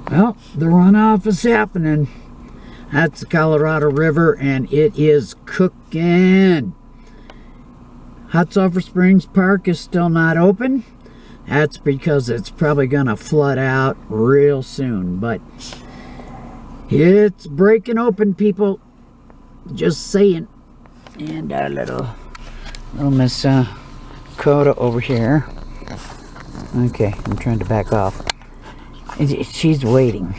Well, the runoff is happening. That's the Colorado River, and it is cooking. Hot Sulphur Springs Park is still not open. That's because it's probably going to flood out real soon. But it's breaking open, people. Just saying. And our little Miss Coda over here. Okay, I'm trying to back off. She's waiting.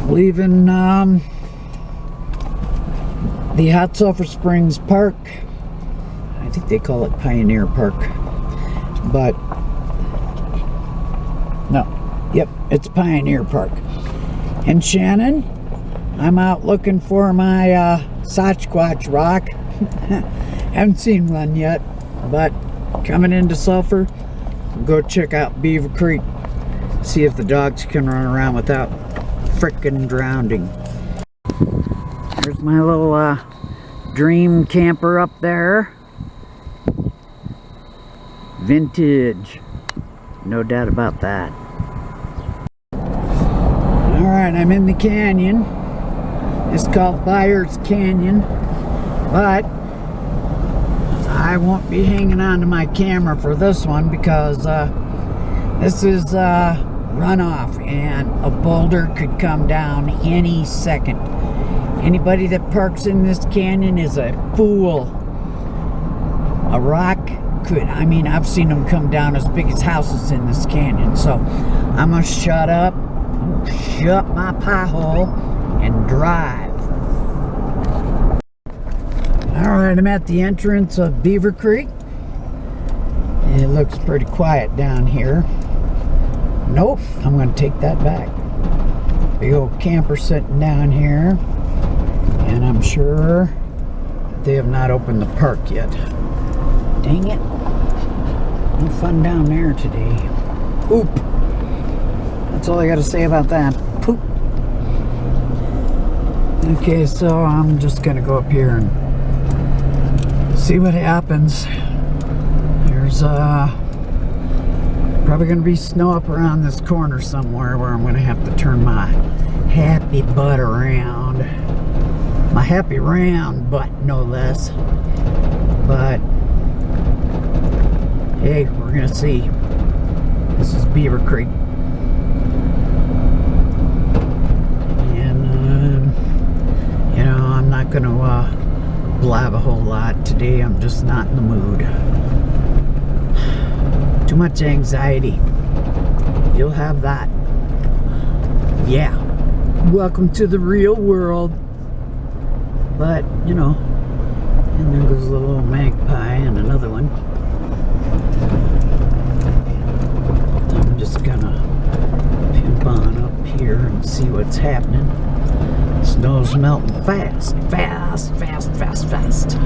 Leaving the Hot Sulphur Springs Park. I think they call it Pioneer Park. But, no. Yep, it's Pioneer Park. And Shannon, I'm out looking for my Sasquatch rock. Haven't seen one yet, but coming into Sulphur, go check out Beaver Creek. See if the dogs can run around without frickin' drowning. There's my little dream camper up there. Vintage. No doubt about that. Alright, I'm in the canyon. It's called Byers Canyon. But I won't be hanging on to my camera for this one because this is runoff and a boulder could come down any second. Anybody that parks in this canyon is a fool. A rock could, I mean, I've seen them come down as big as houses in this canyon. So I'm gonna shut up, shut my pie hole and drive. Alright, I'm at the entrance of Beaver Creek. It looks pretty quiet down here. Nope, I'm going to take that back. Big old camper sitting down here. And I'm sure they have not opened the park yet. Dang it. No fun down there today. Poop. That's all I got to say about that. Poop. Okay, so I'm just going to go up here and see what happens. There's probably going to be snow up around this corner somewhere where I'm going to have to turn my happy butt around. My happy round butt, no less. But hey, we're going to see. This is Beaver Creek. And you know, I'm not going to blab a whole lot today. I'm just not in the mood. Too much anxiety. You'll have that. Yeah. Welcome to the real world. But, you know, and there goes a little magpie and another one. I'm just gonna pimp on up here and see what's happening. Snow's melting fast, fast, fast, fast, fast.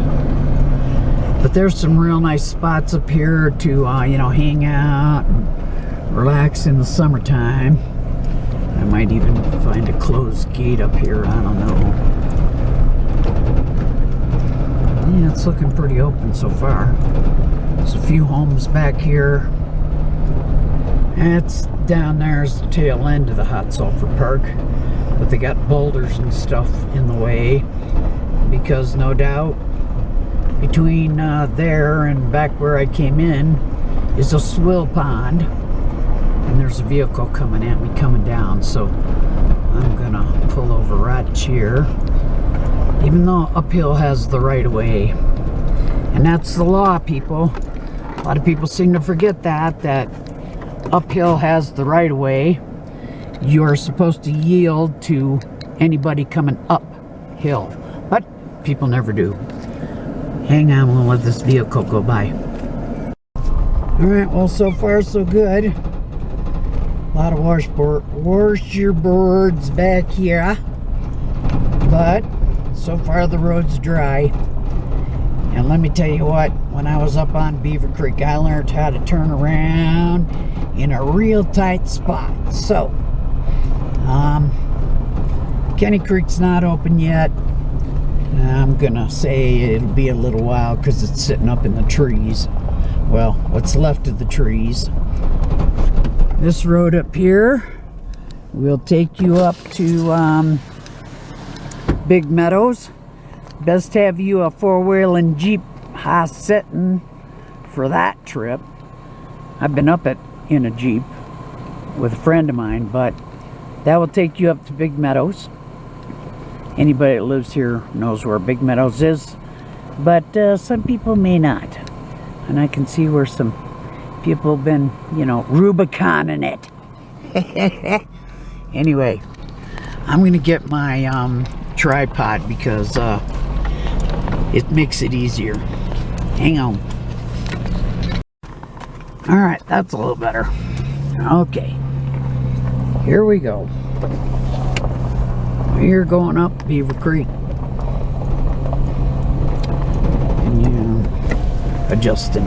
But there's some real nice spots up here to, you know, hang out and relax in the summertime. I might even find a closed gate up here, I don't know. Yeah, it's looking pretty open so far. There's a few homes back here. That's down there's the tail end of the Hot Sulphur Park. But they got boulders and stuff in the way because no doubt between there and back where I came in is a swill pond, and there's a vehicle coming at me coming down, so I'm gonna pull over right here, even though uphill has the right of way. And that's the law, people. A lot of people seem to forget that uphill has the right of way. You are supposed to yield to anybody coming uphill, but people never do. Hang on, we'll let this vehicle go by. Alright, well, so far so good. A lot of washerboards back here, but so far the road's dry. And let me tell you what, when I was up on Beaver Creek, I learned how to turn around in a real tight spot. So Kenny Creek's not open yet. I'm gonna say it'll be a little while because it's sitting up in the trees. Well, what's left of the trees. This road up here will take you up to Big Meadows. Best have you a four-wheeling Jeep high setting for that trip. I've been up it in a Jeep with a friend of mine, but that will take you up to Big Meadows. Anybody that lives here knows where Big Meadows is, but some people may not. And I can see where some people have been, you know, Rubiconing it. Anyway, I'm going to get my tripod because it makes it easier. Hang on. Alright, that's a little better. Okay. Here we go. We're going up Beaver Creek. And you adjusting.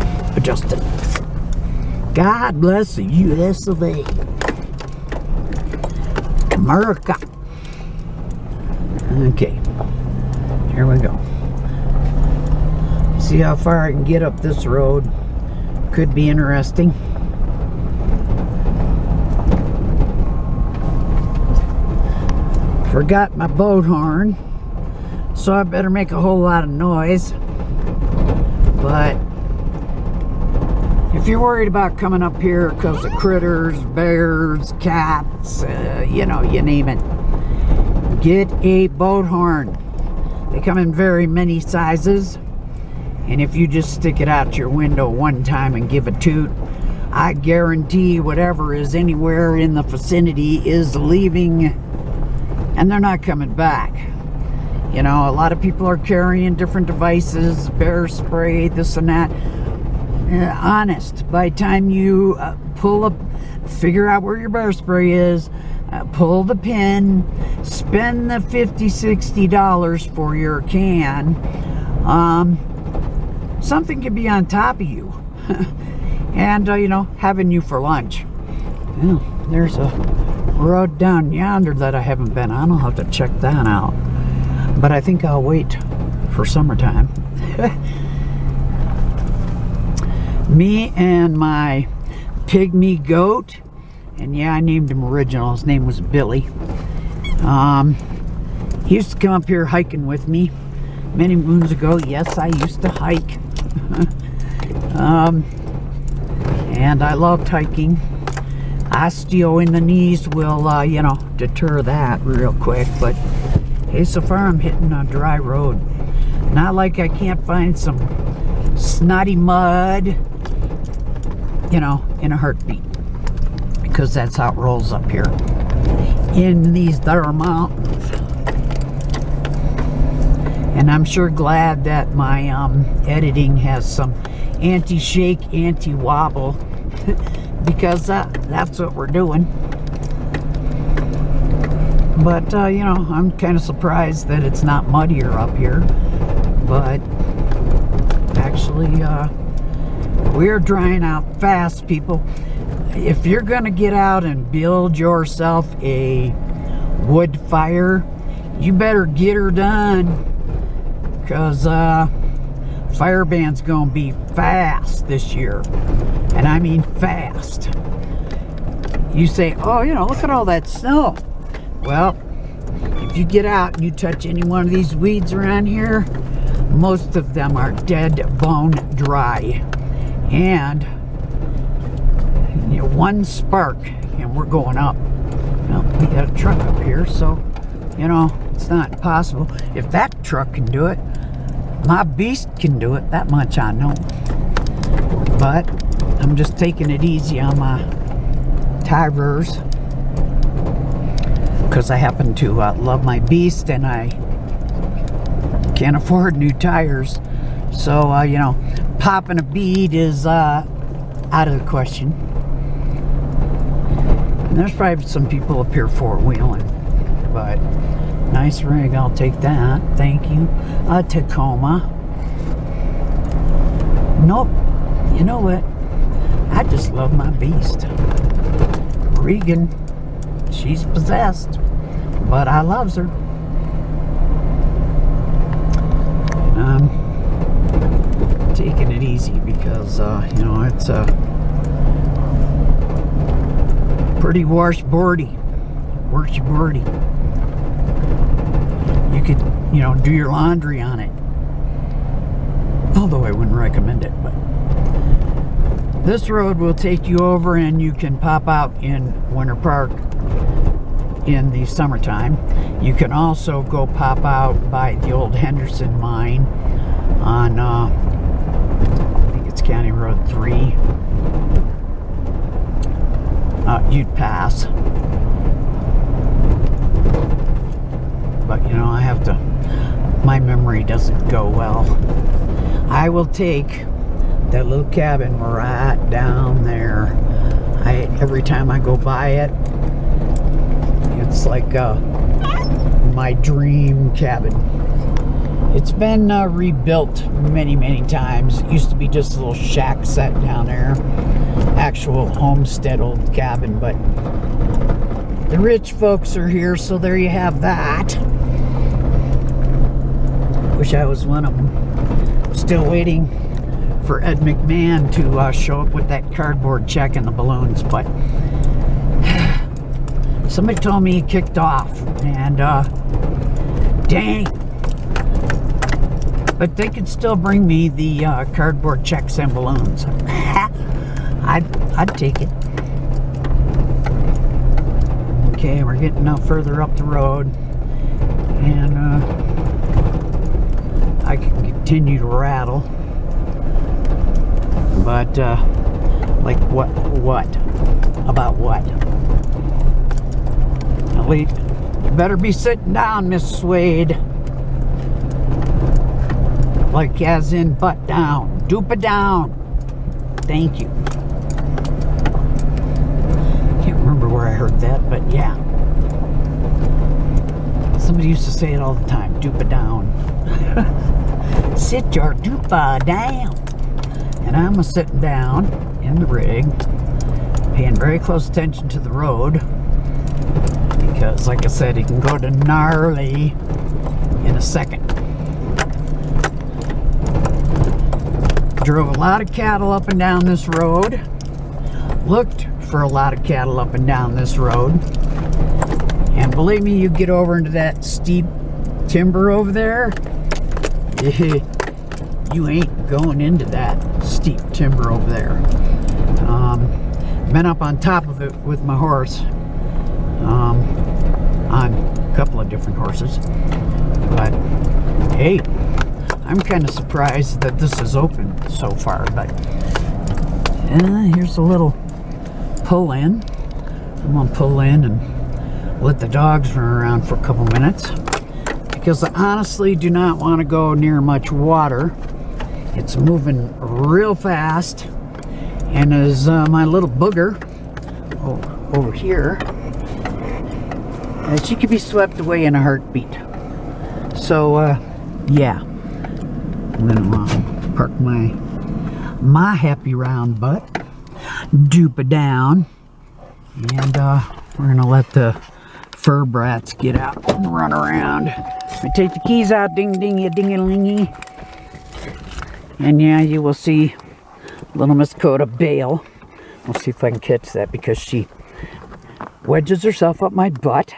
God bless the US of A. America. Okay. Here we go. See how far I can get up this road. Could be interesting. Forgot my boat horn, so I better make a whole lot of noise. But if you're worried about coming up here because of critters, bears, cats, you know, you name it, get a boat horn. They come in very many sizes, and if you just stick it out your window one time and give a toot, I guarantee whatever is anywhere in the vicinity is leaving, and they're not coming back. You know, a lot of people are carrying different devices, bear spray, this and that. Honest, by the time you figure out where your bear spray is, pull the pin, spend the $50–$60 for your can, something could be on top of you. And, you know, having you for lunch. Well, there's a road down yonder that I haven't been on. I'll have to check that out. But I think I'll wait for summertime. Me and my pygmy goat, and yeah, I named him original. His name was Billy. He used to come up here hiking with me many moons ago. Yes, I used to hike. And I loved hiking. Osteo in the knees will, you know, deter that real quick. But hey, so far I'm hitting a dry road. Not like I can't find some snotty mud, you know, in a heartbeat. Because that's how it rolls up here in these there mountains. And I'm sure glad that my editing has some anti-shake, anti-wobble, because that's what we're doing. But you know, I'm kind of surprised that it's not muddier up here. But actually, we're drying out fast, people. If you're gonna get out and build yourself a wood fire, you better get her done, because fire ban's gonna be fast this year, and I mean fast. You say, oh, you know, look at all that snow. Well, if you get out and you touch any one of these weeds around here, most of them are dead bone dry. And you know, one spark and we're going up. Well, we got a truck up here, so you know, it's not impossible. If that truck can do it, my beast can do it. That much I know. But I'm just taking it easy on my tires, because I happen to love my beast and I can't afford new tires. So you know, popping a bead is out of the question. And there's probably some people up here four-wheeling, but nice rig, I'll take that. Thank you. A Tacoma. Nope. You know what? I just love my beast. Regan, she's possessed, but I loves her. Taking it easy because you know, it's Pretty washboardy. Washboardy. You could, you know, do your laundry on it. Although I wouldn't recommend it, but this road will take you over and you can pop out in Winter Park in the summertime. You can also go pop out by the old Henderson mine on, I think it's County Road 3. You'd pass. But, you know, I have to, my memory doesn't go well. I will take that little cabin right down there. Every time I go by it, it's like my dream cabin. It's been rebuilt many times. It used to be just a little shack set down there, actual homestead old cabin, but the rich folks are here, so there you have that. Wish I was one of them. Still waiting for Ed McMahon to show up with that cardboard check and the balloons, but somebody told me he kicked off, and dang. But they could still bring me the cardboard checks and balloons. I'd take it. Okay, we're getting now further up the road, and I can continue to rattle. But like what? About what? At least you better be sitting down, Miss Suede. Like as in butt down. Dupa down. Thank you. Can't remember where I heard that, but yeah. Somebody used to say it all the time. Dupa down. Sit your dupa down. And I'm sitting down in the rig, paying very close attention to the road, because like I said, it can go to gnarly in a second. Drove a lot of cattle up and down this road. Looked for a lot of cattle up and down this road. And believe me, you get over into that steep timber over there, you ain't going into that steep timber over there. Been up on top of it with my horse, on a couple of different horses. But hey, I'm kind of surprised that this is open so far. But here's a little pull in. I'm gonna pull in and let the dogs run around for a couple minutes, because I honestly do not want to go near much water. It's moving real fast, and as my little booger over here, she could be swept away in a heartbeat. So yeah, I'm gonna park my happy round butt, dupa down, and we're gonna let the fur brats get out and run around. Let me take the keys out, ding ding ya ding a lingy. And yeah, you will see little Miss Coda bail. We'll see if I can catch that, because she wedges herself up my butt,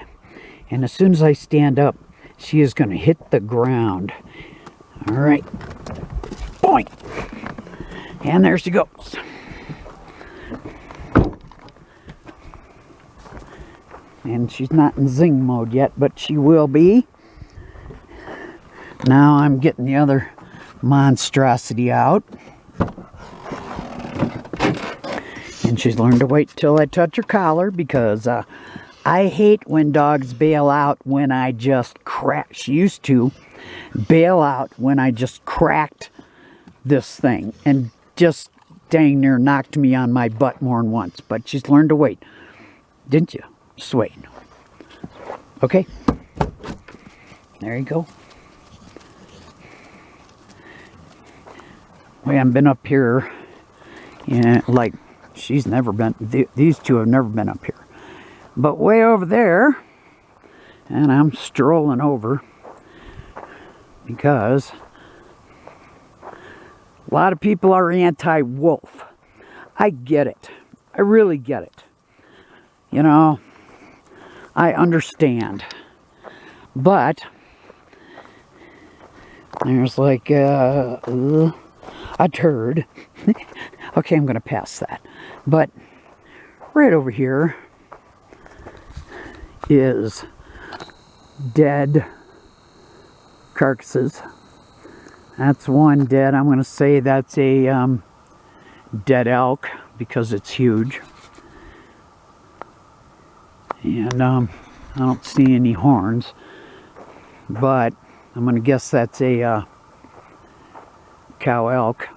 and as soon as I stand up, she is going to hit the ground. All right, boing, and there she goes. And she's not in zing mode yet, but she will be. Now I'm getting the other monstrosity out, and she's learned to wait till I touch her collar, because I hate when dogs bail out when I just crack. She used to bail out when I just cracked this thing and just dang near knocked me on my butt more than once. But she's learned to wait, didn't you, Suede? Okay, there you go. We haven't been up here, and like, she's never been, these two have never been up here. But way over there, and I'm strolling over, because a lot of people are anti-wolf. I get it. I really get it. you know, I understand. But there's like a turd. Okay, I'm going to pass that. But right over here is dead carcasses. That's one dead. I'm going to say that's a dead elk because it's huge. And I don't see any horns, but I'm going to guess that's a cow elk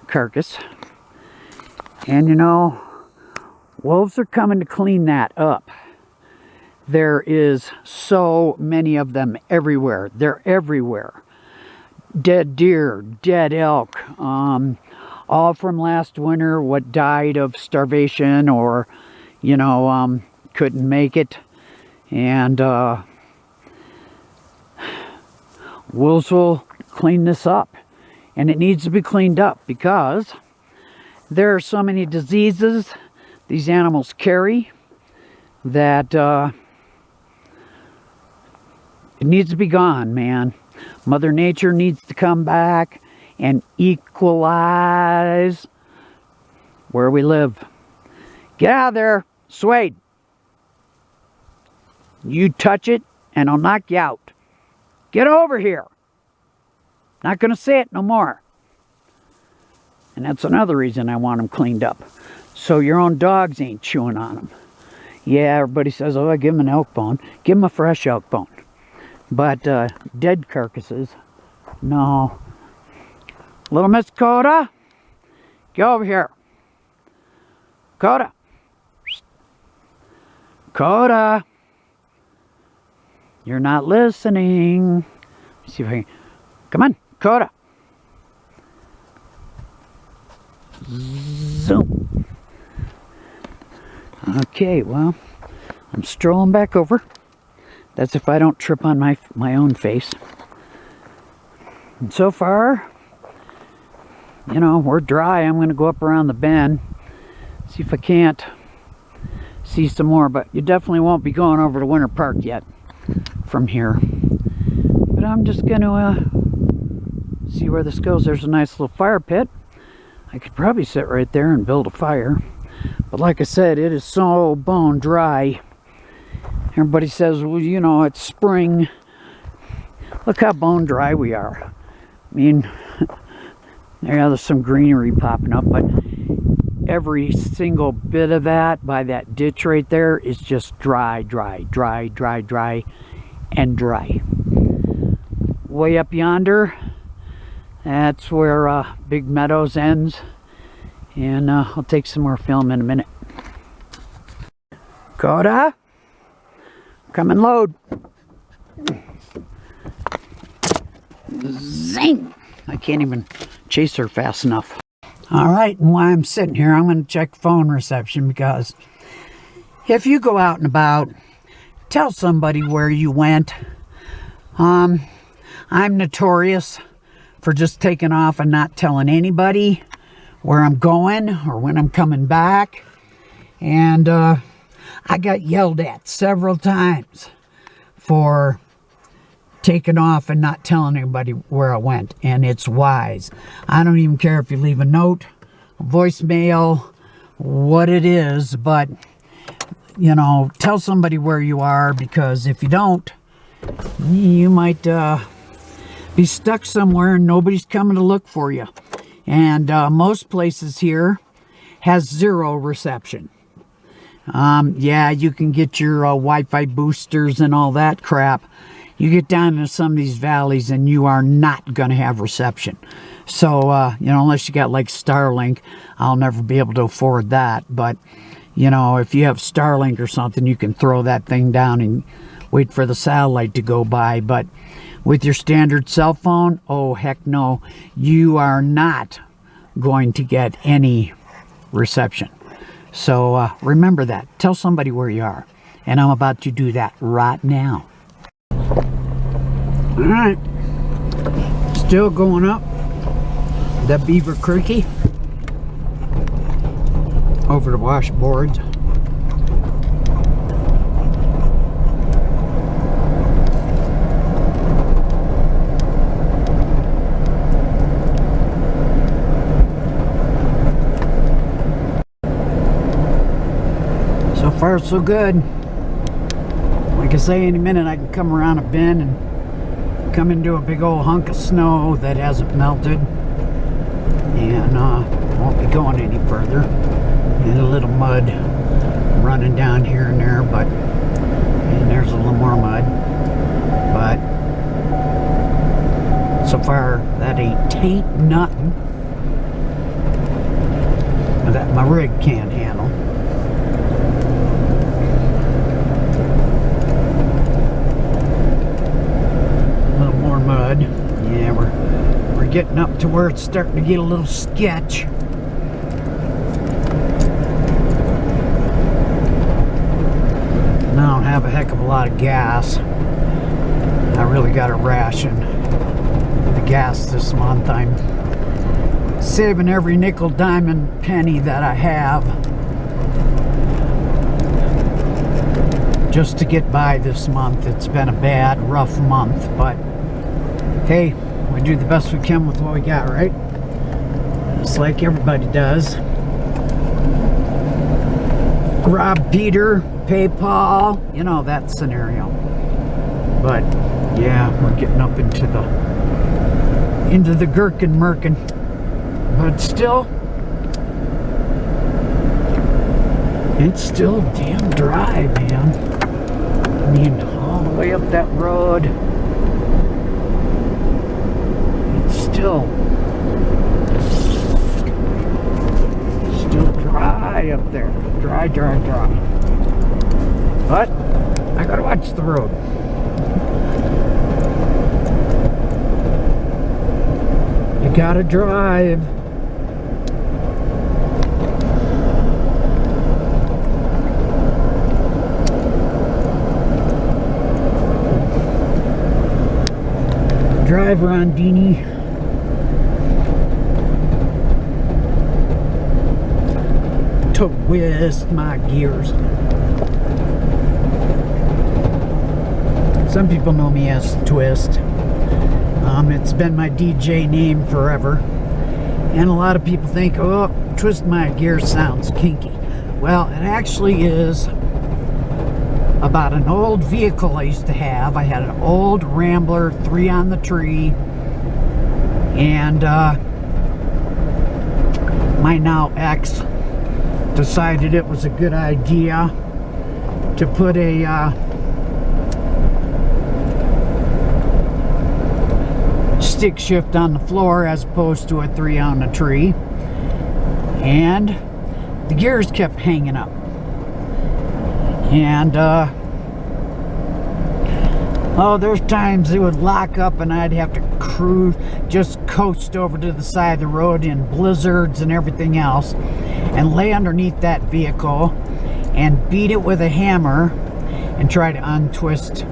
carcass. And you know, wolves are coming to clean that up. There is so many of them everywhere. They're everywhere. Dead deer, dead elk, all from last winter, what died of starvation or, you know, couldn't make it. And wolves will clean this up. And it needs to be cleaned up because there are so many diseases these animals carry that it needs to be gone, man. Mother Nature needs to come back and equalize where we live. Get out of there, Suede. You touch it and I'll knock you out. Get over here. Not going to say it no more. And that's another reason I want them cleaned up. So your own dogs ain't chewing on them. Yeah, everybody says, oh, I give them an elk bone. Give them a fresh elk bone. But dead carcasses, no. Little Miss Coda, go over here. Coda. Coda. You're not listening. Let's see if I can. Come on, Coda. Zoom. Okay, well, I'm strolling back over. That's if I don't trip on my own face. And so far, you know, we're dry. I'm going to go up around the bend, see if I can't see some more. But you definitely won't be going over to Winter Park yet from here. But I'm just going to see where this goes. There's a nice little fire pit. I could probably sit right there and build a fire. But like I said, it is so bone dry. Everybody says, well, you know, it's spring. Look how bone dry we are. I mean, there's some greenery popping up, but every single bit of that by that ditch right there is just dry, dry, dry, dry, dry, and dry. Way up yonder, that's where Big Meadows ends. And I'll take some more film in a minute. Coda? Come and load. Zing! I can't even chase her fast enough. Alright, and while I'm sitting here, I'm going to check phone reception because if you go out and about, tell somebody where you went. I'm notorious for just taking off and not telling anybody where I'm going or when I'm coming back. And I got yelled at several times for taking off and not telling anybody where I went. And it's wise. I don't even care if you leave a note, a voicemail, what it is, but you know, tell somebody where you are, because if you don't, you might be stuck somewhere and nobody's coming to look for you. And most places here has zero reception. Yeah, you can get your Wi-Fi boosters and all that crap. You get down into some of these valleys and you are not going to have reception. So, you know, unless you got like Starlink, I'll never be able to afford that. But, you know, if you have Starlink or something, you can throw that thing down and wait for the satellite to go by. But with your standard cell phone, oh, heck no, you are not going to get any reception. So remember that. Tell somebody where you are. And I'm about to do that right now. All right. Still going up the Beaver Creeky over the washboards. So far so good. Like I say, any minute I can come around a bend and come into a big old hunk of snow that hasn't melted, and won't be going any further. And a little mud running down here and there, but and there's a little more mud. But so far that ain't nothing that my rig can't handle. A little more mud. Yeah, we're getting up to where it's starting to get a little sketch. And I don't have a heck of a lot of gas. I really got to ration the gas this month. I'm saving every nickel, dime, and penny that I have just to get by this month. It's been a bad, rough month, but hey, we do the best we can with what we got, right? Just like everybody does. Rob Peter, pay Paul, you know, that scenario. But yeah, we're getting up into the gherkin merkin. But still, it's still damn dry, man. I mean, all the way up that road, it's still dry up there. Dry. But I gotta watch the road. You gotta drive. Drive, Rondini. Twist my gears. Some people know me as Twist. It's been my DJ name forever. And a lot of people think, oh, Twist my gears sounds kinky. Well, it actually is about an old vehicle I used to have. I had an old Rambler 3 on the tree, and my now ex decided it was a good idea to put a stick shift on the floor as opposed to a 3 on the tree, and the gears kept hanging up. And oh, there's times it would lock up and I'd have to cruise, just coast over to the side of the road in blizzards and everything else, and lay underneath that vehicle and beat it with a hammer and try to untwist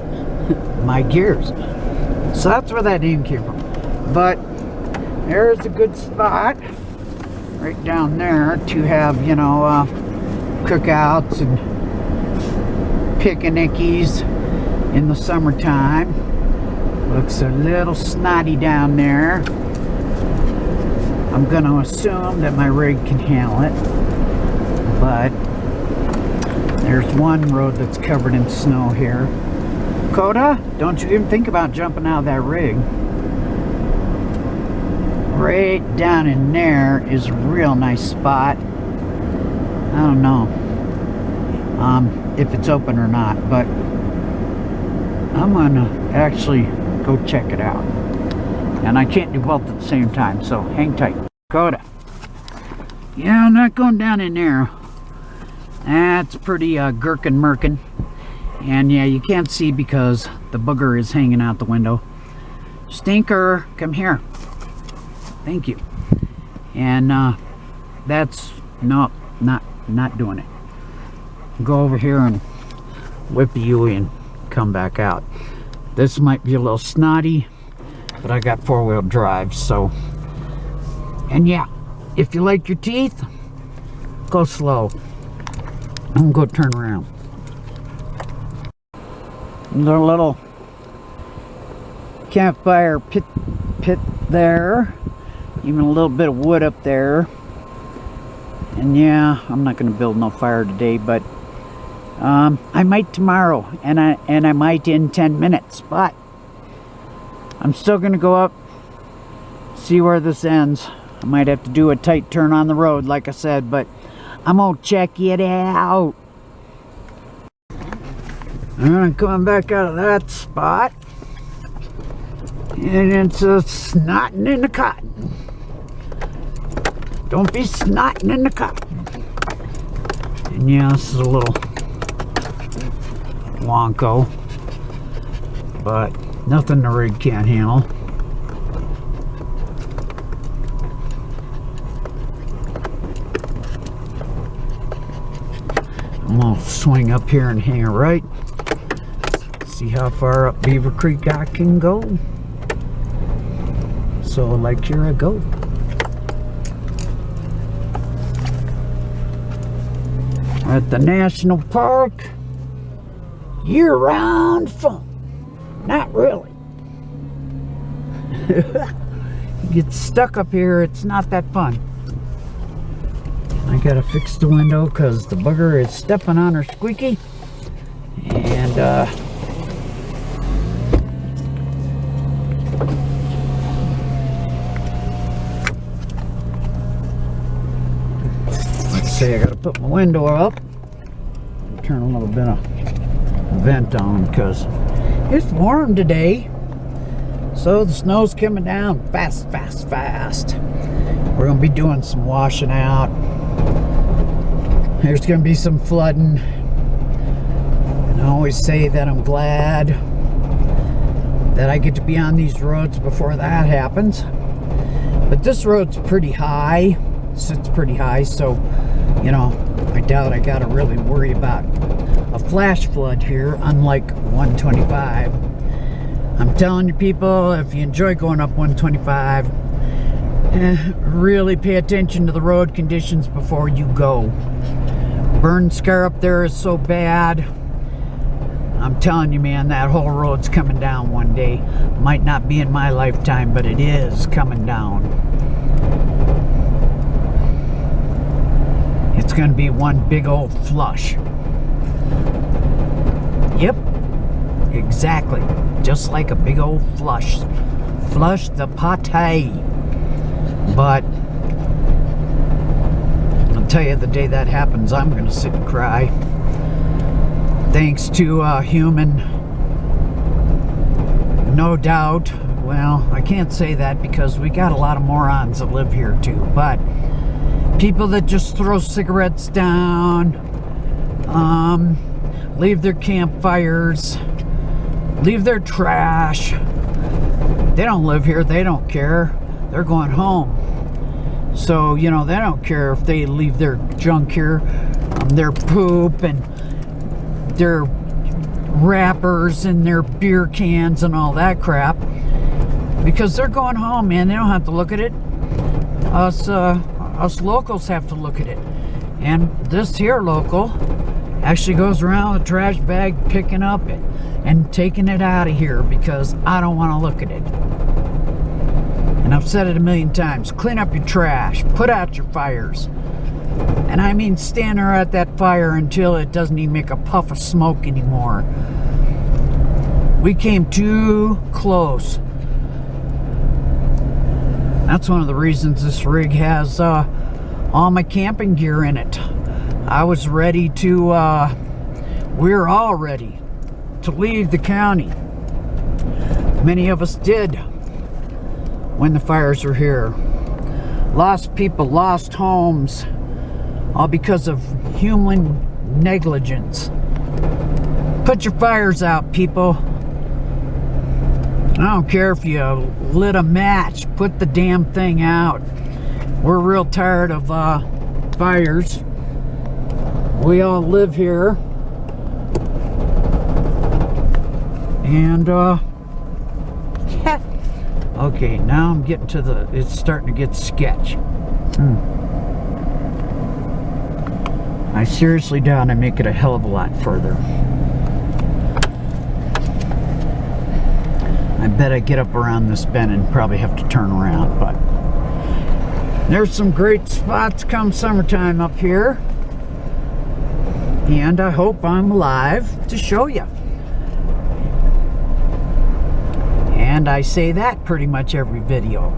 my gears. So that's where that name came from. But there's a good spot right down there to have, you know, cookouts and picnickies in the summertime. Looks a little snotty down there. I'm gonna assume that my rig can handle it, but there's one road that's covered in snow here. Coda, don't you even think about jumping out of that rig. Right down in there is a real nice spot. I don't know if it's open or not, but I'm gonna actually go check it out. And I can't do both at the same time, so hang tight. Coda. Yeah, I'm not going down in there. That's pretty gherkin merkin. And yeah, you can't see because the booger is hanging out the window. Stinker, come here. Thank you. And that's no, not doing it. Go over here and whip you and come back out. This might be a little snotty, but I got 4-wheel drive, so. And yeah, if you like your teeth, go slow. I'm gonna go turn around. There's a little campfire pit there. Even a little bit of wood up there. And yeah, I'm not gonna build no fire today, but I might tomorrow, and I might in 10 minutes, but I'm still gonna go up, see where this ends. I might have to do a tight turn on the road, like I said, but I'm gonna check it out. I'm coming back out of that spot, and it's snotting in the cotton. Don't be snotting in the cotton. And yeah, this is a little wonko, but nothing the rig can't handle. I'm gonna swing up here and hang a right. See how far up Beaver Creek I can go. So like here I go. At the national park, year-round fun. Not really. You get stuck up here, it's not that fun. I gotta fix the window because the bugger is stepping on her squeaky. And let's say I gotta put my window up and turn a little bit of vent on because it's warm today. So the snow's coming down fast. We're gonna be doing some washing out. There's gonna be some flooding. And I always say that I'm glad that I get to be on these roads before that happens. But this road's pretty high, sits pretty high, so you know, I doubt I gotta really worry about a flash flood here, unlike 125. I'm telling you people, if you enjoy going up 125, really pay attention to the road conditions before you go. Burn scar up there is so bad. I'm telling you, man, that whole road's coming down one day. Might not be in my lifetime, but it is coming down. It's gonna be one big old flush. Yep, exactly. Just like a big old flush. Flush the pate. But I'll tell you, the day that happens, I'm gonna sit and cry. Thanks to human, no doubt. Well, I can't say that because we got a lot of morons that live here too, but people that just throw cigarettes down, leave their campfires, leave their trash. They don't live here, they don't care. They're going home. So, you know, they don't care if they leave their junk here, their poop and their wrappers and their beer cans and all that crap, because they're going home, man. They don't have to look at it. Us locals have to look at it. And this here local actually goes around with a trash bag picking up it and taking it out of here because I don't want to look at it. And I've said it a million times, clean up your trash, put out your fires. And I mean stand there at that fire until it doesn't even make a puff of smoke anymore. We came too close. That's one of the reasons this rig has all my camping gear in it. I was ready to, we're all ready to leave the county. Many of us did when the fires were here. Lost people, lost homes, all because of human negligence. Put your fires out, people. I don't care if you lit a match, put the damn thing out. We're real tired of fires. We all live here. And okay, now I'm getting to the, it's starting to get sketch. I seriously doubt I make it a hell of a lot further. I bet I get up around this bend and probably have to turn around, but there's some great spots come summertime up here. And I hope I'm alive to show you. And I say that pretty much every video.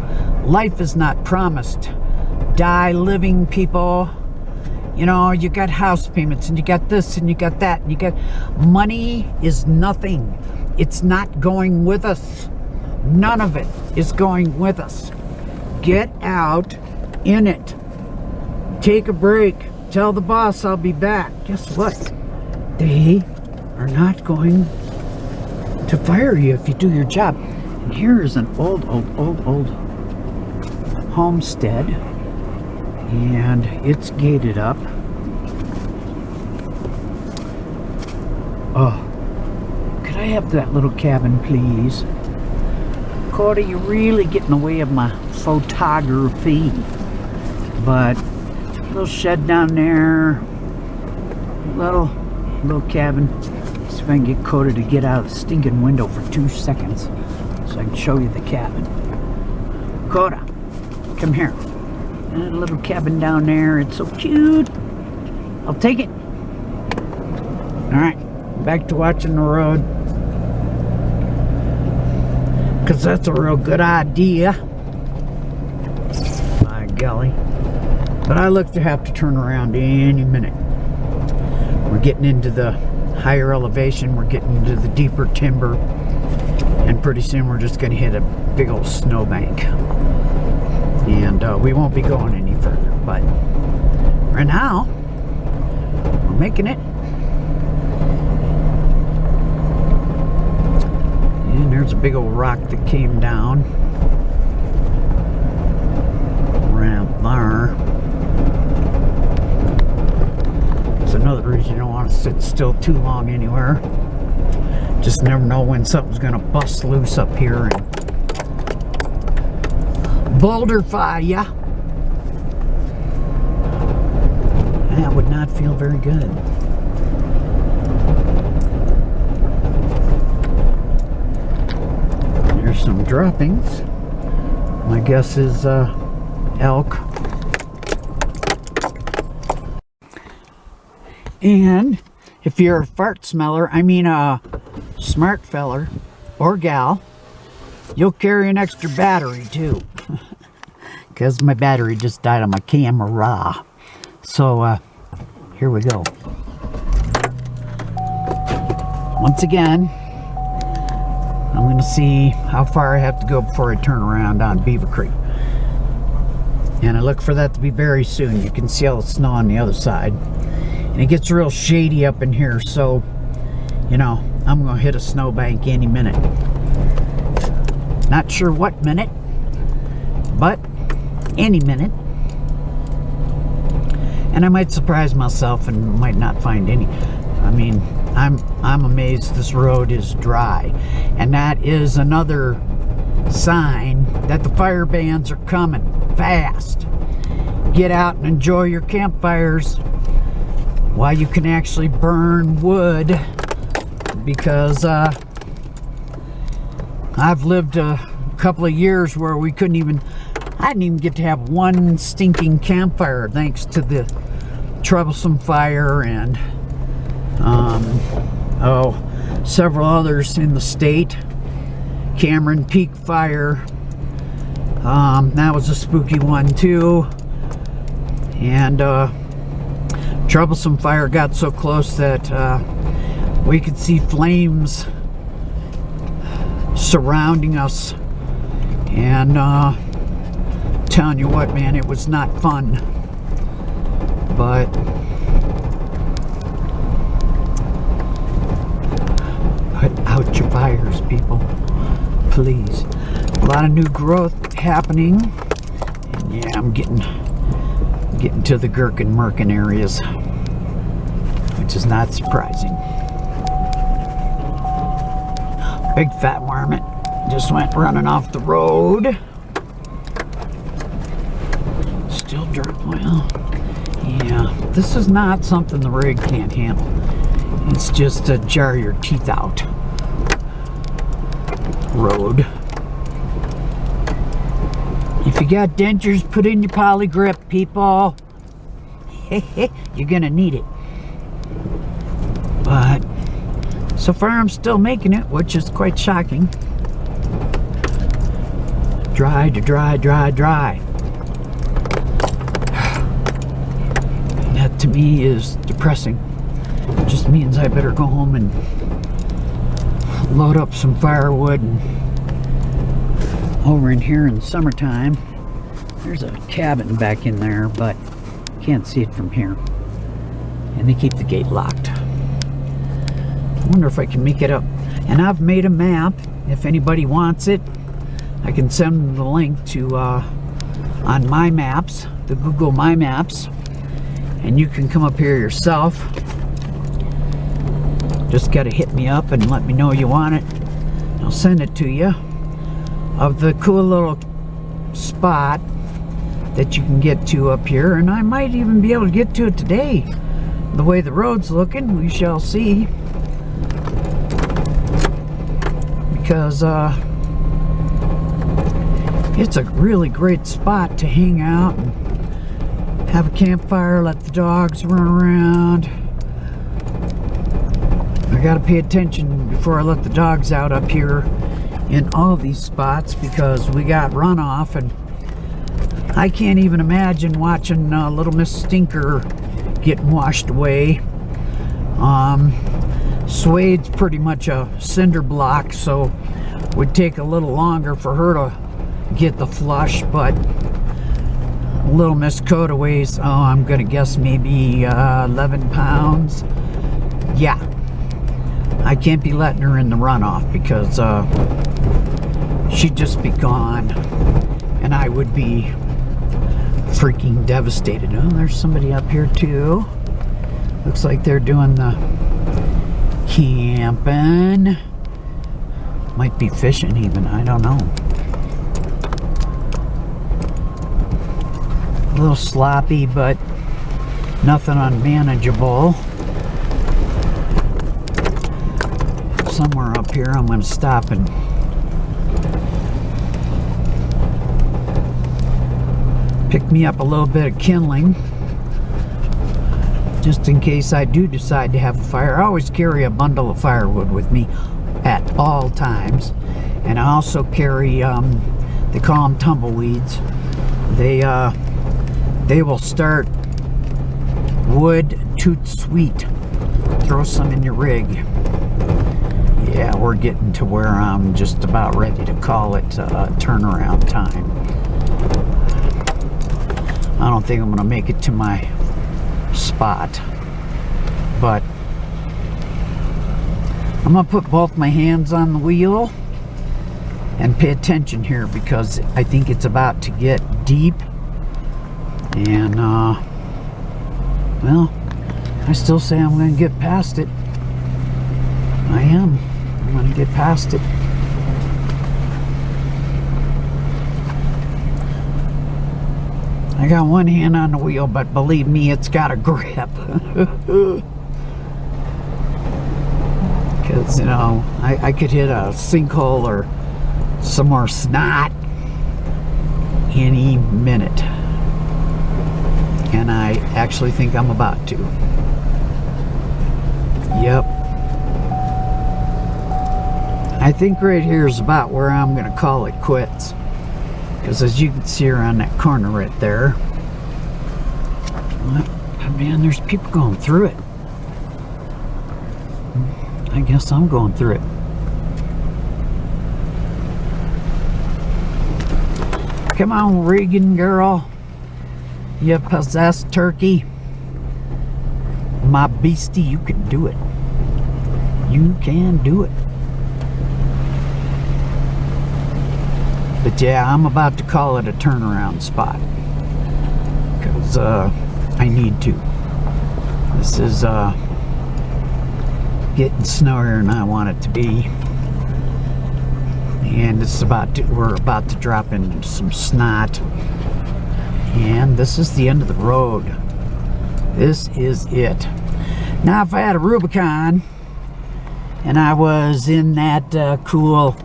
Life is not promised. Die living, people. You know, you got house payments, and you got this, and you got that, and you got... Money is nothing. It's not going with us. None of it is going with us. Get out in it. Take a break. Tell the boss I'll be back. Guess what? They are not going to fire you if you do your job. And here is an old homestead. And it's gated up. Oh, could I have that little cabin, please? Cody, you really get in the way of my photography. But little shed down there, little cabin. See if I can get Cody to get out of the stinking window for 2 seconds so I can show you the cabin. Coda, come here. A little cabin down there. It's so cute. I'll take it. All right, back to watching the road, because that's a real good idea. My golly. But I look to have to turn around any minute. We're getting into the higher elevation. We're getting into the deeper timber. And pretty soon we're just going to hit a big old snowbank. And we won't be going any further. But right now, we're making it. And there's a big old rock that came down. Right there. It's another reason you don't want to sit still too long anywhere. Just never know when something's going to bust loose up here and boulderify ya. That would not feel very good. There's some droppings. My guess is elk. And if you're a fart smeller, I mean a smart feller or gal, you'll carry an extra battery too. Because my battery just died on my camera. So here we go. Once again, I'm going to see how far I have to go before I turn around on Beaver Creek. And I look for that to be very soon. You can see all the snow on the other side. And it gets real shady up in here, so, you know, I'm going to hit a snowbank any minute. Not sure what minute, but any minute. And I might surprise myself and might not find any. I mean, I'm amazed this road is dry. And that is another sign that the fire bans are coming fast. Get out and enjoy your campfires while you can actually burn wood, because I've lived a couple of years where we couldn't even, I didn't even get to have one stinking campfire thanks to the troublesome fire and several others in the state. Cameron Peak fire, that was a spooky one too. And troublesome fire got so close that we could see flames surrounding us. And telling you what, man, it was not fun. But put out your fires, people, please. A lot of new growth happening. And yeah, I'm getting to the Gherkin Merkin areas, which is not surprising. Big fat varmint just went running off the road. Still dirt. Well, yeah, this is not something the rig can't handle. It's just a jar your teeth out road. If you got dentures, put in your poly grip, people. You're gonna need it. But so far I'm still making it, which is quite shocking. Dry to dry, dry, dry. That to me is depressing. It just means I better go home and load up some firewood. And over in here in the summertime, there's a cabin back in there, but can't see it from here. And they keep the gate locked. I wonder if I can make it up. And I've made a map. If anybody wants it, I can send them the link to on My Maps, the Google My Maps, and you can come up here yourself. Just gotta hit me up and let me know you want it. I'll send it to you, of the cool little spot that you can get to up here, and I might even be able to get to it today. The way the road's looking, we shall see. Because it's a really great spot to hang out and have a campfire, let the dogs run around. I gotta pay attention before I let the dogs out up here in all these spots, because we got runoff, and I can't even imagine watching little Miss Stinker getting washed away. Suede's pretty much a cinder block, so it would take a little longer for her to get the flush, but little Miss Coda weighs, oh, I'm gonna guess maybe 11 pounds. Yeah, I can't be letting her in the runoff, because she'd just be gone, and I would be freaking devastated. Oh, there's somebody up here too. Looks like they're doing the camping. Might be fishing even, I don't know. A little sloppy, but nothing unmanageable. Somewhere up here I'm going to stop and pick me up a little bit of kindling, just in case I do decide to have a fire. I always carry a bundle of firewood with me at all times, and I also carry they call them tumbleweeds. They will start wood toot sweet. Throw some in your rig. Yeah, we're getting to where I'm just about ready to call it turnaround time. I don't think I'm gonna make it to my spot, but I'm gonna put both my hands on the wheel and pay attention here, because I think it's about to get deep. And well, I still say I'm gonna get past it. I am. I'm gonna get past it. I got one hand on the wheel, but believe me, it's got a grip. Because, you know, I could hit a sinkhole or some more snot any minute. And I actually think I'm about to. Yep. I think right here is about where I'm going to call it quits. Because as you can see around that corner right there, oh man, there's people going through it. I guess I'm going through it. Come on, Regan girl. You possessed turkey. My beastie, you can do it. You can do it. But yeah, I'm about to call it a turnaround spot, because I need to. This is getting snowier than I want it to be, and it's we're about to drop into some snot, and this is the end of the road. This is it. Now, if I had a Rubicon and I was in that cool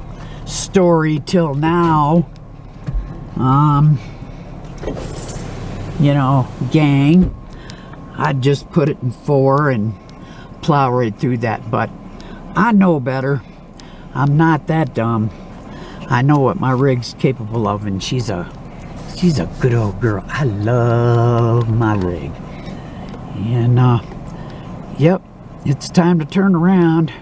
story till now, you know, gang, I'd just put it in 4 and plow right through that, but I know better. I'm not that dumb. I know what my rig's capable of, and she's a good old girl. I love my rig. And yep, it's time to turn around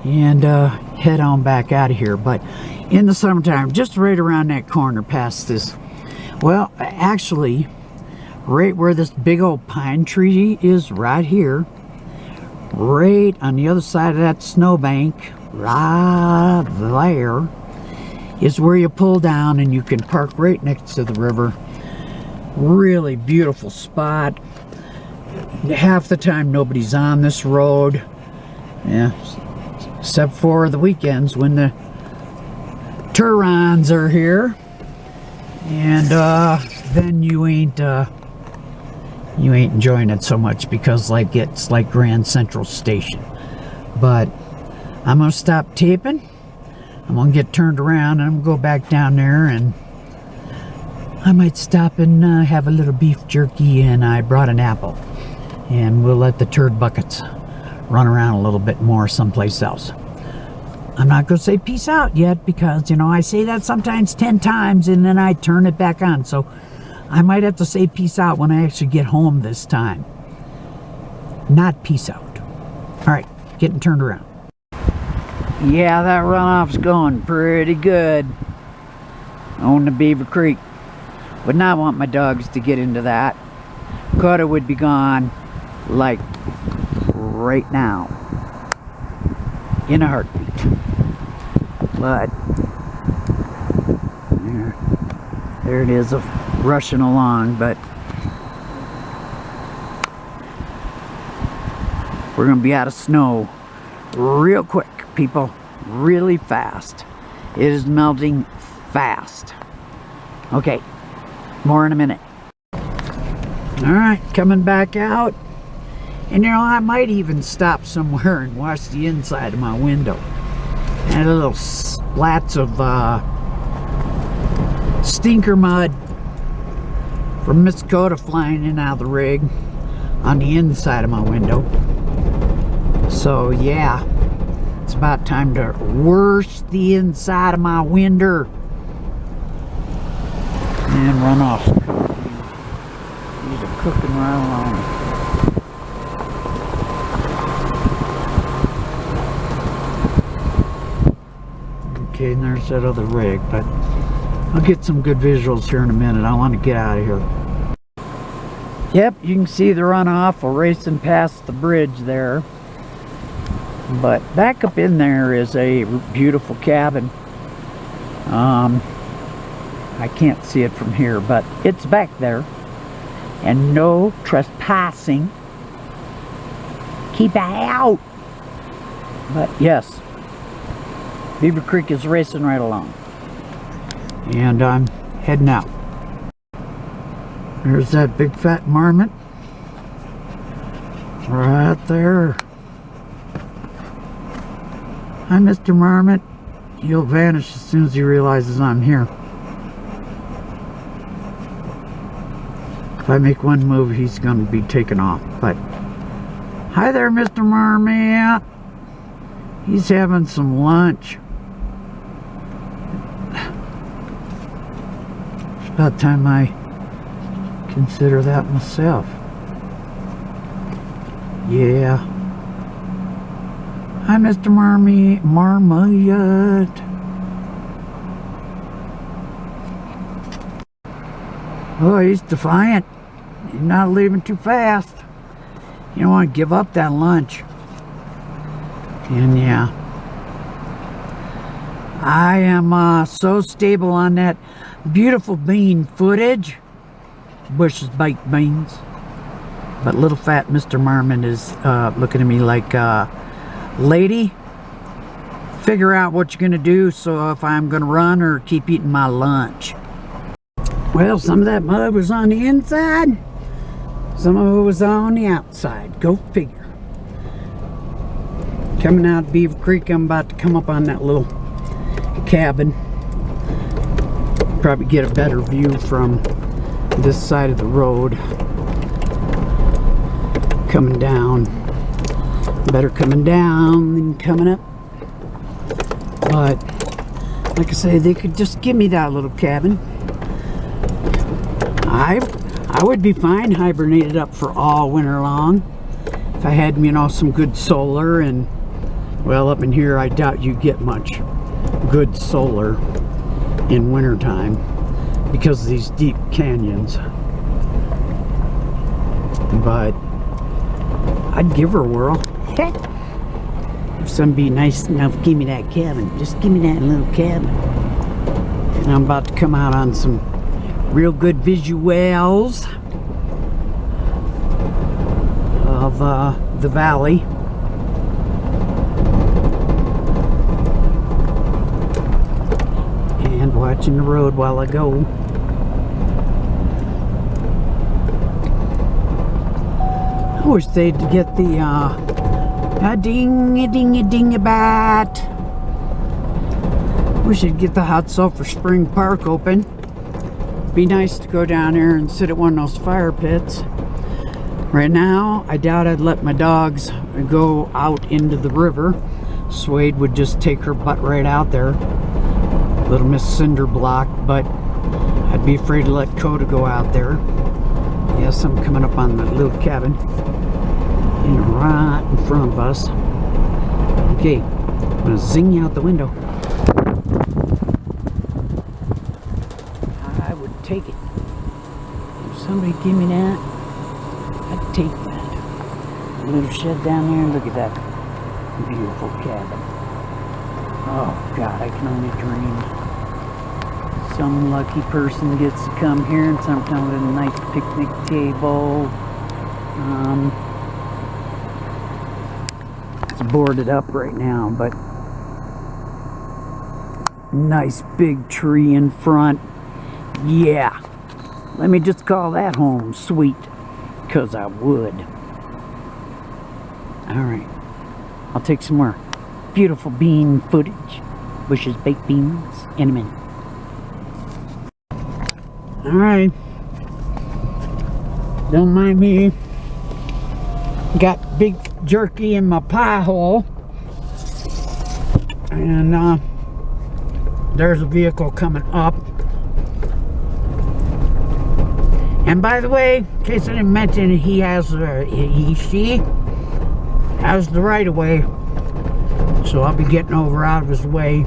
and head on back out of here. But in the summertime, just right around that corner past this, well, actually right where this big old pine tree is, right here, right on the other side of that snowbank, right there is where you pull down and you can park right next to the river. Really beautiful spot. Half the time nobody's on this road, yeah, except for the weekends when the Turons are here, and then you ain't enjoying it so much, because like it's like Grand Central Station. But I'm gonna stop taping. I'm gonna get turned around and I'm gonna go back down there, and I might stop and have a little beef jerky, and I brought an apple, and we'll let the turd buckets run around a little bit more someplace else. I'm not gonna say peace out yet, because you know I say that sometimes 10 times and then I turn it back on, so I might have to say peace out when I actually get home this time. Not peace out. Alright, getting turned around. Yeah, that runoff's going pretty good on the Beaver Creek. Would not want my dogs to get into that. Coda would be gone like right now in a heartbeat. But there it is, rushing along. But we're gonna be out of snow real quick, people, really fast. It is melting fast. Okay, more in a minute. All right, coming back out, and you know I might even stop somewhere and wash the inside of my window. And little splats of stinker mud from Miss Coda flying in and out of the rig on the inside of my window. So yeah, it's about time to wash the inside of my window and run off. These are cooking right along. Okay, and there's that other rig, but I'll get some good visuals here in a minute. I want to get out of here. Yep, you can see the runoff. We're racing past the bridge there. But back up in there is a beautiful cabin. I can't see it from here, but it's back there. And no trespassing. Keep out. But yes, Beaver Creek is racing right along. And I'm heading out. There's that big fat marmot. Right there. Hi, Mr. Marmot. He'll vanish as soon as he realizes I'm here. If I make one move, he's going to be taken off. But hi there, Mr. Marmot. He's having some lunch. It's about time I consider that myself. Yeah. Hi, Mr. Marmot. Oh, he's defiant. He's not leaving too fast. You don't want to give up that lunch. And yeah, I am so stable on that beautiful bean footage. Bush's baked beans. But little fat Mr. Marmot is looking at me like, lady, figure out what you're gonna do, so if I'm gonna run or keep eating my lunch. Well, some of that mud was on the inside, some of it was on the outside. Go figure. Coming out of Beaver Creek, I'm about to come up on that little cabin. Probably get a better view from this side of the road. Coming down. Better coming down than coming up. But like I say, they could just give me that little cabin. I would be fine hibernated up for all winter long if I had, you know, some good solar. And well, up in here I doubt you get much good solar in wintertime because of these deep canyons. But I'd give her a whirl. If somebody nice enough, give me that cabin. Just give me that little cabin. And I'm about to come out on some real good visuals of the valley. And watching the road while I go. I wish they'd get the a ding-a-ding-a-ding-a-bat. We should get the Hot Sulphur Spring Park open. Be nice to go down there and sit at one of those fire pits. Right now, I doubt I'd let my dogs go out into the river. Suede would just take her butt right out there. Little Miss Cinderblock, but I'd be afraid to let Coda go out there. Yes, I'm coming up on the little cabin. And right in front of us. Okay, I'm gonna zing you out the window. I would take it. If somebody give me that, I'd take that. A little shed down there, look at that beautiful cabin. Oh God, I can only dream. Some lucky person gets to come here and sometimes with a nice picnic table. It's boarded up right now, but nice big tree in front. Yeah, let me just call that home sweet, because I would. Alright, I'll take some more beautiful bean footage. Bush's baked beans in a minute. Alright, don't mind me. Got big jerky in my pie hole, and there's a vehicle coming up. And by the way, in case I didn't mention, she has the right of way, so I'll be getting over out of his way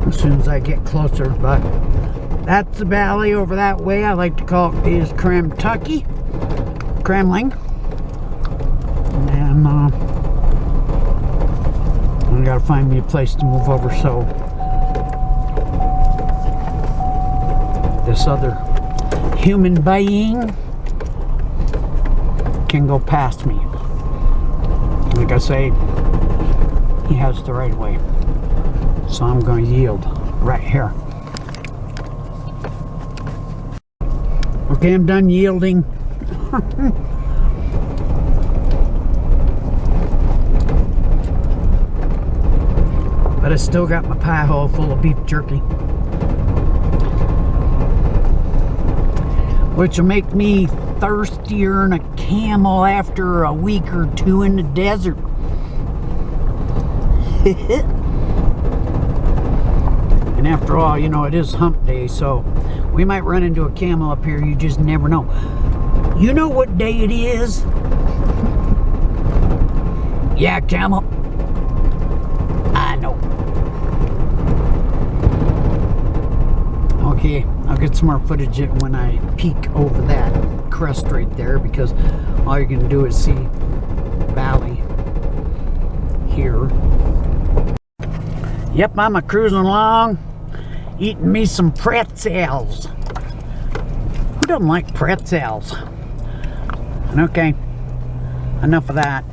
as soon as I get closer. But that's the valley over that way. I like to call it is Cramling. And I gotta find me a place to move over so this other human being can go past me. Like I say, he has the right of way. So I'm going to yield right here. Okay, I'm done yielding. But I still got my pie hole full of beef jerky, which will make me thirstier than a camel after a week or two in the desert. And after all, you know, it is hump day, so we might run into a camel up here. You just never know. You know what day it is? Yeah, camel. I know. Okay, I'll get some more footage when I peek over that crest right there, because all you're gonna do is see valley here. Yep, I'm a cruising along, eating me some pretzels. Who doesn't like pretzels? Okay, enough of that,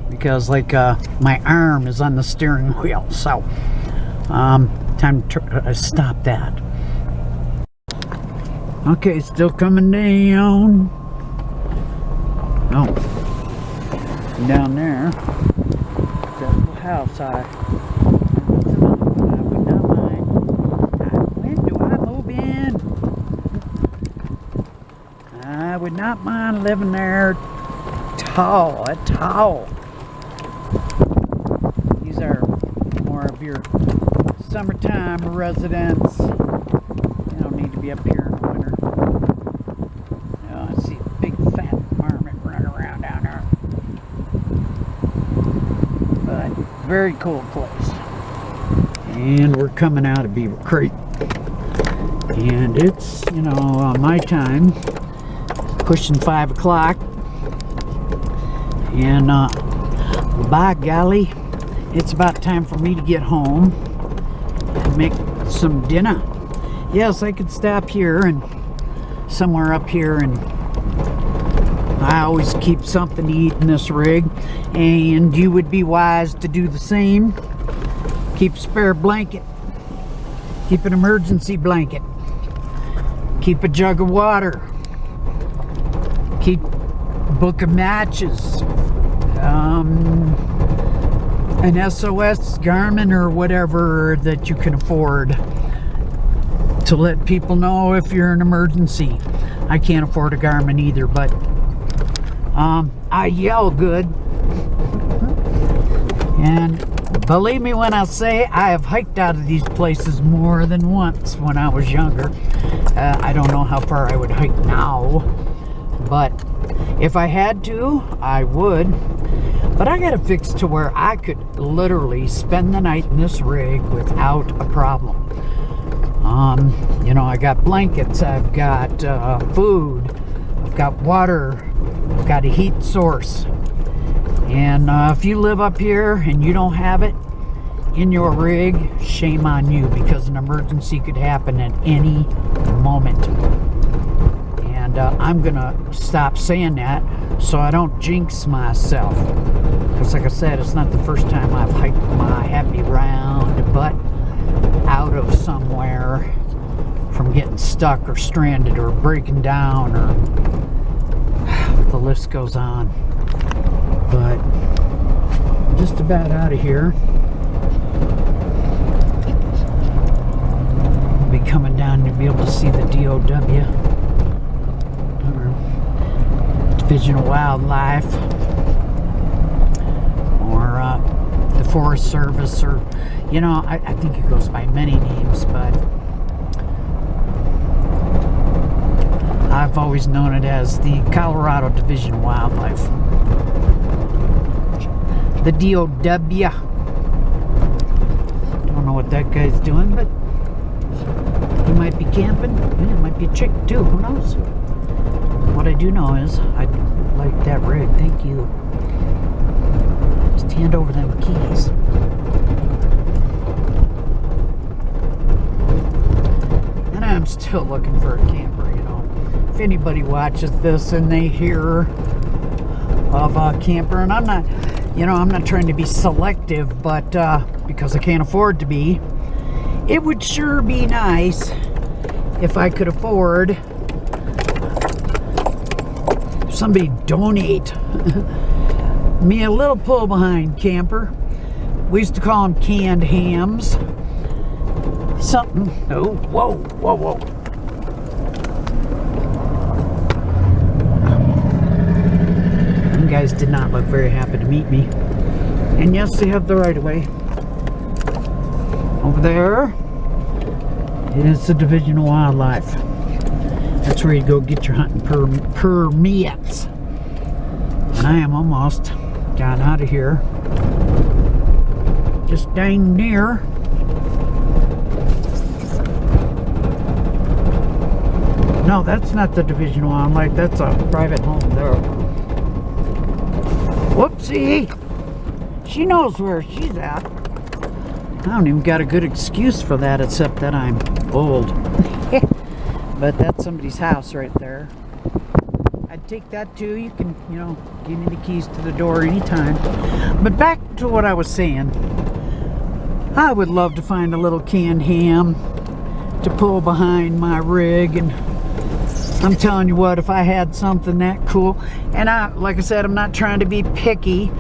because like my arm is on the steering wheel, so time to stop that. Okay, still coming down. Oh, down there, that little house I would not mind. When do I move in? I would not mind living there towel, a towel. These are more of your summertime residents. You don't need to be up here in the winter. Oh, I see a big fat marmot running around down there. But very cool place. And we're coming out of Beaver Creek. And it's, you know, my time, pushing 5 o'clock. And by golly, it's about time for me to get home and make some dinner. Yes, I could stop here and somewhere up here, and I always keep something to eat in this rig, and you would be wise to do the same. Keep a spare blanket, keep an emergency blanket, keep a jug of water, keep a book of matches, an SOS Garmin or whatever that you can afford to let people know if you're an emergency. I can't afford a Garmin either, but I yell good. And believe me when I say I have hiked out of these places more than once when I was younger. I don't know how far I would hike now, but if I had to, I would. But I got it fixed to where I could literally spend the night in this rig without a problem. You know, I got blankets, I've got food, I've got water, I've got a heat source. And if you live up here and you don't have it in your rig, shame on you, because an emergency could happen at any moment. And I'm gonna stop saying that so I don't jinx myself, because like I said, it's not the first time I've hiked my happy round butt out of somewhere from getting stuck or stranded or breaking down, or the list goes on. But I'm just about out of here. I'll be coming down to be able to see the DOW, or Division of Wildlife, or the Forest Service, or, you know, I think it goes by many names, but I've always known it as the Colorado Division of Wildlife. The DOW. Don't know what that guy's doing, but he might be camping. Yeah, it might be a chick too, who knows? What I do know is I like that rig, thank you. Just hand over them keys. And I'm still looking for a camper, you know. If anybody watches this and they hear of a camper, and I'm not, you know, I'm not trying to be selective, but because I can't afford to be, it would sure be nice if I could afford somebody donate me a little pull behind camper. We used to call them canned hams. Something. Oh, whoa, whoa, whoa. Them guys did not look very happy to meet me. And yes, they have the right of way. Over there is the Division of Wildlife. That's where you go get your hunting permits. And I am almost got out of here. Just dang near. No, that's not the Division of Wildlife. That's a private home there. Whoopsie! She knows where she's at. I don't even got a good excuse for that, except that I'm old. But that's somebody's house right there. I'd take that too. You can, you know, give me the keys to the door anytime. But back to what I was saying. I would love to find a little canned ham to pull behind my rig, and I'm telling you what, if I had something that cool, and like I said, I'm not trying to be picky,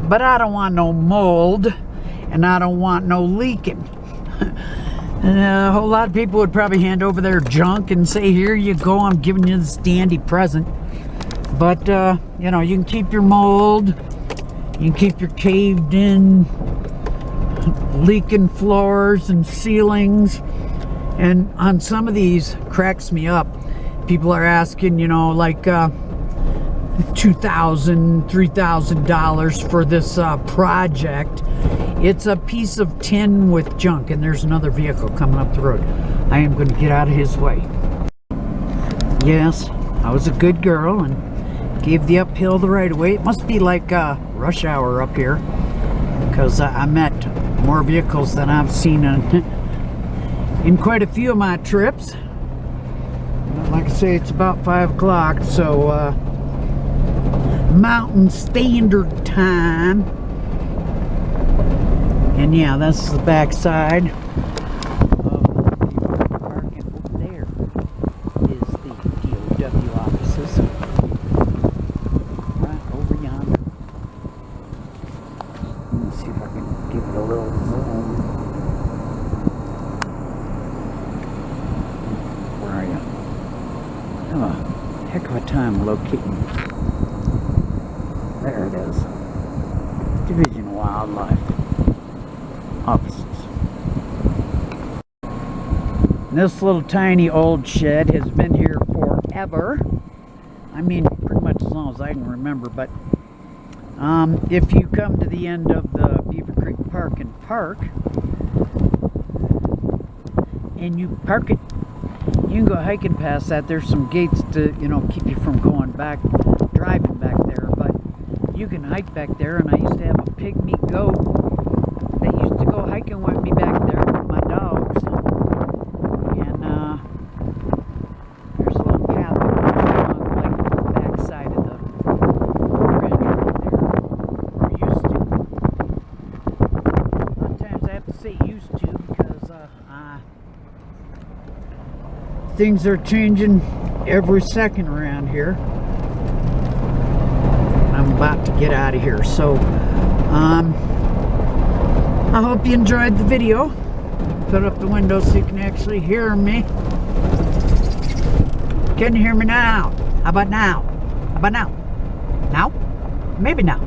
but I don't want no mold, and I don't want no leaking. A whole lot of people would probably hand over their junk and say, here you go, I'm giving you this dandy present. But, you know, you can keep your mold. You can keep your caved in, leaking floors and ceilings. And on some of these, cracks me up. People are asking, you know, like $2,000, $3,000 for this project. It's a piece of tin with junk, and there's another vehicle coming up the road. I am going to get out of his way. Yes, I was a good girl and gave the uphill the right way. It must be like rush hour up here, because I met more vehicles than I've seen in quite a few of my trips. Like I say, it's about 5 o'clock, so Mountain Standard Time. And yeah, that's the back side of the park, and over there is the DOW offices. Right over yonder. Let me see if I can give it a little zoom. Where are you? Oh, heck of a time locating. There it is. Division of Wildlife offices. This little tiny old shed has been here forever. I mean, pretty much as long as I can remember. But if you come to the end of the Beaver Creek Park and Park, and you park it, you can go hiking past that. There's some gates to, you know, keep you from going back, driving back there. But you can hike back there, and I used to have a pygmy goat that used to go hiking with me back there with my dogs. And there's a little path that goes along like the back side of the bridge right there. Or used to. Sometimes I have to say used to, because things are changing every second around here. I'm about to get out of here, so I hope you enjoyed the video. Put up the window so you can actually hear me. Can you hear me now? How about now? How about now? Now? Maybe now.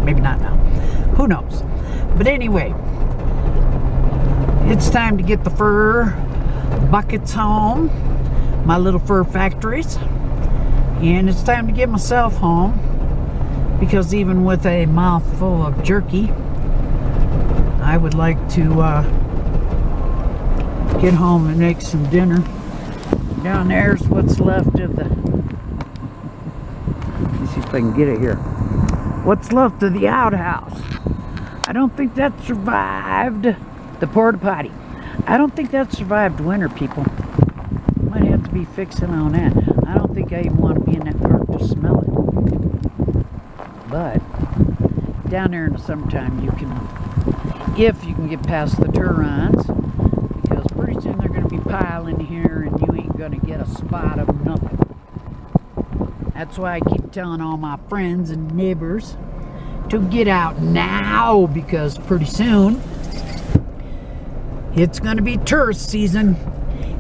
Maybe not now. Who knows? But anyway, it's time to get the fur buckets home, my little fur factories. And it's time to get myself home, because even with a mouthful of jerky, I would like to get home and make some dinner. Down there's what's left of the... Let me see if I can get it here. What's left of the outhouse. I don't think that survived the porta potty. I don't think that survived winter, people. Might have to be fixing on that. I don't think I even want to be in that park to smell it. But down there in the summertime, you can, if you can get past the Turons, because pretty soon they're going to be piling here and you ain't going to get a spot of nothing. That's why I keep telling all my friends and neighbors to get out now, because pretty soon it's going to be tourist season.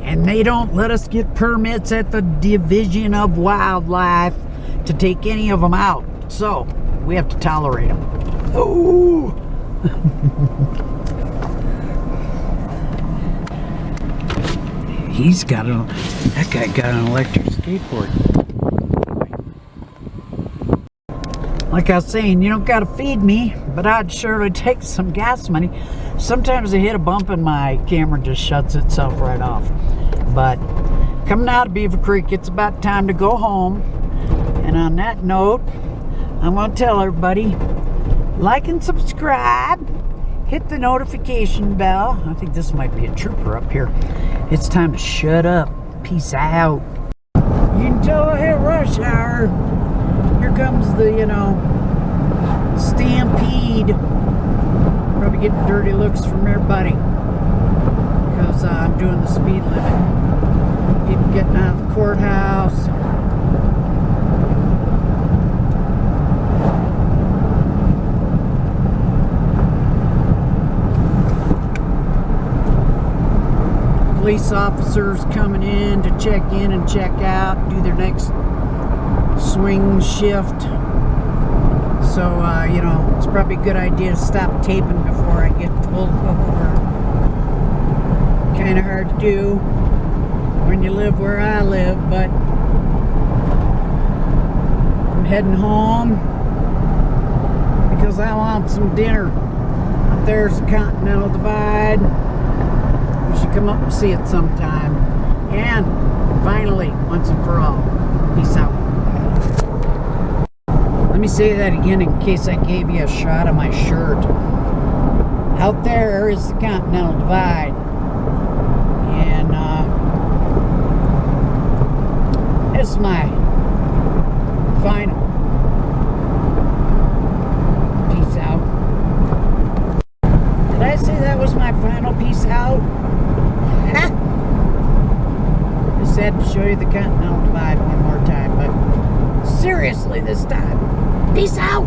And they don't let us get permits at the Division of Wildlife to take any of them out. So, we have to tolerate them. Oh! That guy got an electric skateboard. Like I was saying, you don't gotta feed me, but I'd surely take some gas money. Sometimes I hit a bump and my camera just shuts itself right off. But coming out of Beaver Creek, it's about time to go home. And on that note, I'm going to tell everybody, like and subscribe, hit the notification bell. I think this might be a trooper up here. It's time to shut up. Peace out. You can tell I hit rush hour. Here comes the, you know, stampede. Probably getting dirty looks from everybody, because I'm doing the speed limit. People getting out of the courthouse. Police officers coming in to check in and check out, do their next swing shift. So, you know, it's probably a good idea to stop taping before I get pulled over. Kind of hard to do when you live where I live, but I'm heading home because I want some dinner. Up there's the Continental Divide. You should come up and see it sometime. And finally, once and for all, peace out. Let me say that again in case I gave you a shot of my shirt. Out there is the Continental Divide. And this is my final. Peace out. Did I say that was my final peace out? Ha! Just had to show you the Continental Divide one more time, but seriously this time. Peace out!